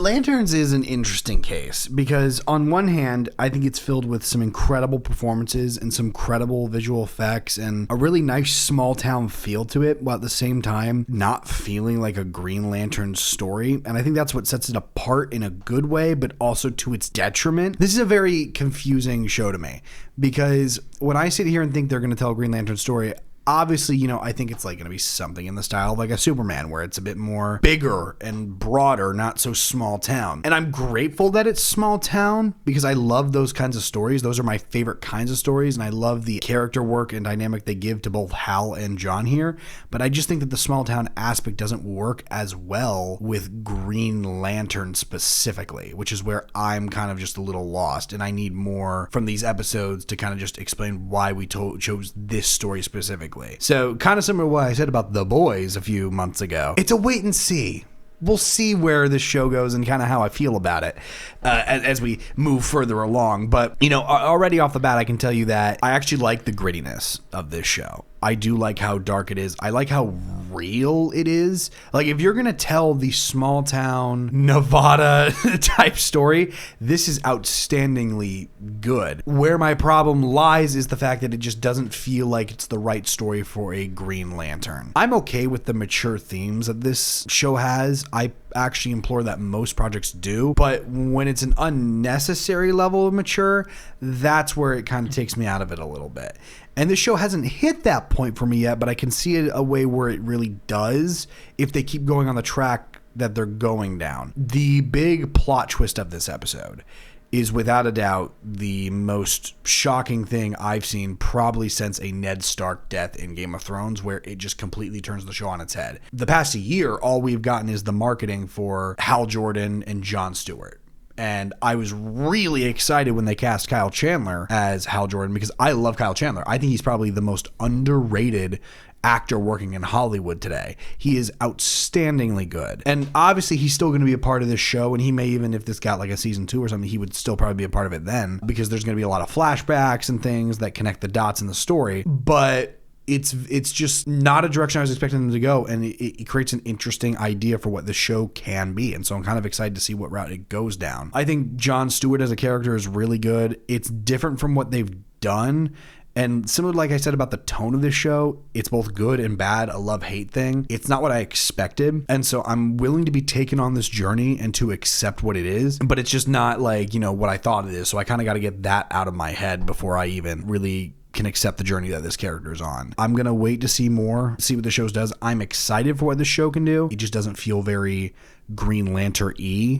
Lanterns is an interesting case because on one hand, I think it's filled with some incredible performances and some credible visual effects and a really nice small town feel to it, while at the same time not feeling like a Green Lantern story. And I think that's what sets it apart in a good way, but also to its detriment. This is a very confusing show to me because when I sit here and think they're going to tell a Green Lantern story, obviously, I think it's like going to be something in the style of like a Superman where it's a bit more bigger and broader, not so small town. And I'm grateful that it's small town because I love those kinds of stories. Those are my favorite kinds of stories. And I love the character work and dynamic they give to both Hal and John here. But I just think that the small town aspect doesn't work as well with Green Lantern specifically, which is where I'm kind of just a little lost. And I need more from these episodes to kind of just explain why we chose this story specifically. So kind of similar to what I said about The Boys a few months ago. It's a wait and see. We'll see where this show goes and kind of how I feel about it as we move further along. But, already off the bat, I can tell you that I actually like the grittiness of this show. I do like how dark it is. I like how real it is. Like, if you're going to tell the small town Nevada type story, this is outstandingly good. Where my problem lies is the fact that it just doesn't feel like it's the right story for a Green Lantern. I'm okay with the mature themes that this show has. I actually implore that most projects do, but when it's an unnecessary level of mature, that's where it kind of takes me out of it a little bit. And this show hasn't hit that point for me yet, but I can see it a way where it really does if they keep going on the track that they're going down. The big plot twist of this episode is without a doubt the most shocking thing I've seen probably since a Ned Stark death in Game of Thrones, where it just completely turns the show on its head. The past year, all we've gotten is the marketing for Hal Jordan and Jon Stewart. And I was really excited when they cast Kyle Chandler as Hal Jordan because I love Kyle Chandler. I think he's probably the most underrated actor working in Hollywood today. He is outstandingly good. And obviously he's still going to be a part of this show, and he may even, if this got like a season 2 or something, he would still probably be a part of it then, because there's going to be a lot of flashbacks and things that connect the dots in the story. But it's just not a direction I was expecting them to go, and it creates an interesting idea for what the show can be. And so I'm kind of excited to see what route it goes down. I think Jon Stewart as a character is really good. It's different from what they've done. And similar to like I said about the tone of this show, it's both good and bad, a love-hate thing. It's not what I expected. And so I'm willing to be taken on this journey and to accept what it is. But it's just not like, what I thought it is. So I kind of got to get that out of my head before I even really can accept the journey that this character is on. I'm going to wait to see more, see what the show does. I'm excited for what the show can do. It just doesn't feel very Green Lantern-y.